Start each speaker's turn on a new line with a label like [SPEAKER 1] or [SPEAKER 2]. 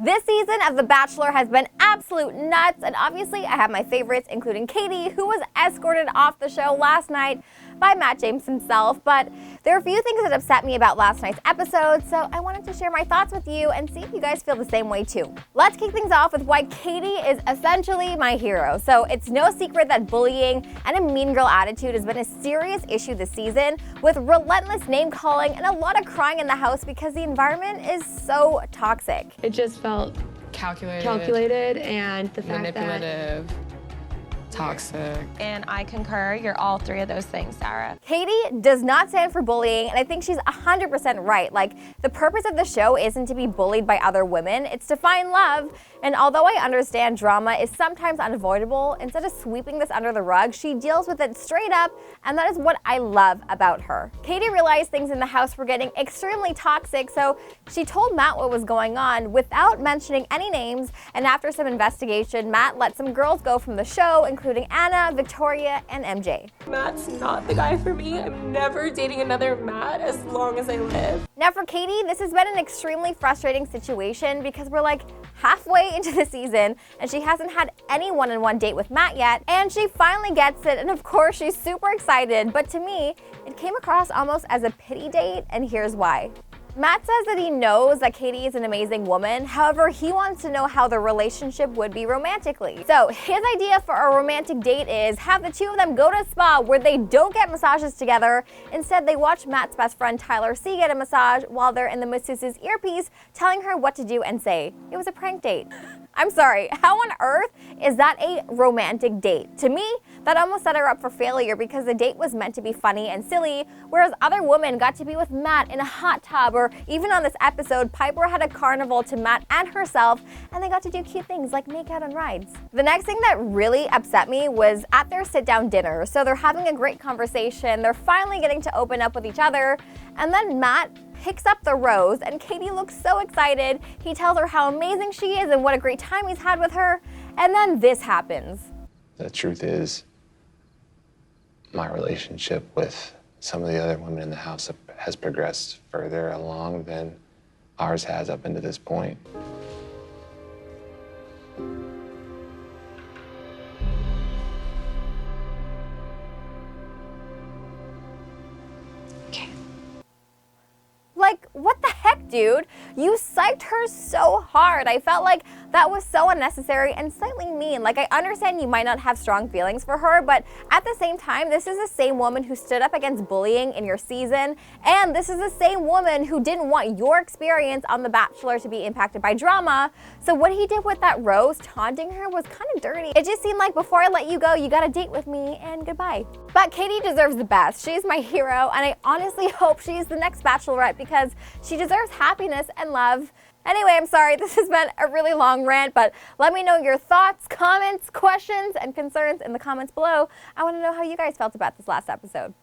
[SPEAKER 1] This season of The Bachelor has been absolute nuts, and obviously I have my favorites, including Katie, who was escorted off the show last night by Matt James himself. But there are a few things that upset me about last night's episode, so I wanted to share my thoughts with you and see if you guys feel the same way too. Let's kick things off with why Katie is essentially my hero. So it's no secret that bullying and a mean girl attitude has been a serious issue this season, with relentless name calling and a lot of crying in the house because the environment is so toxic.
[SPEAKER 2] It just felt calculated, and the fact
[SPEAKER 3] manipulative, toxic.
[SPEAKER 4] And I concur, you're all three of those things, Sarah.
[SPEAKER 1] Katie does not stand for bullying, and I think she's 100% right. Like, the purpose of the show isn't to be bullied by other women, it's to find love. And although I understand drama is sometimes unavoidable, instead of sweeping this under the rug, she deals with it straight up, and that is what I love about her. Katie realized things in the house were getting extremely toxic, so she told Matt what was going on without mentioning any names, and after some investigation, Matt let some girls go from the show, including Anna, Victoria, and MJ.
[SPEAKER 4] Matt's not the guy for me. I'm never dating another Matt as long as I live.
[SPEAKER 1] Now for Katie, this has been an extremely frustrating situation because we're like halfway into the season and she hasn't had any one-on-one date with Matt yet, and she finally gets it, and of course she's super excited, but to me, it came across almost as a pity date, and here's why. Matt says that he knows that Katie is an amazing woman, however, he wants to know how the relationship would be romantically. So his idea for a romantic date is have the two of them go to a spa where they don't get massages together. Instead, they watch Matt's best friend Tyler C get a massage while they're in the masseuse's earpiece, telling her what to do and say. It was a prank date. I'm sorry, how on earth is that a romantic date? To me, that almost set her up for failure because the date was meant to be funny and silly, whereas other women got to be with Matt in a hot tub, or even on this episode, Piper had a carnival to Matt and herself, and they got to do cute things like make out on rides. The next thing that really upset me was at their sit-down dinner. So they're having a great conversation, they're finally getting to open up with each other, and then Matt picks up the rose, and Katie looks so excited. He tells her how amazing she is and what a great time he's had with her, and then this happens.
[SPEAKER 5] The truth is, my relationship with some of the other women in the house has progressed further along than ours has up into this point.
[SPEAKER 1] Like, what the heck, dude? You psyched her so hard. I felt like that was so unnecessary and slightly mean. Like, I understand you might not have strong feelings for her, but at the same time, this is the same woman who stood up against bullying in your season, and this is the same woman who didn't want your experience on The Bachelor to be impacted by drama. So what he did with that rose, taunting her, was kind of dirty. It just seemed like before I let you go, you got a date with me, and goodbye. But Katie deserves the best. She's my hero, and I honestly hope she's the next Bachelorette because she deserves happiness and love. Anyway, I'm sorry, this has been a really long rant, but let me know your thoughts, comments, questions, and concerns in the comments below. I want to know how you guys felt about this last episode.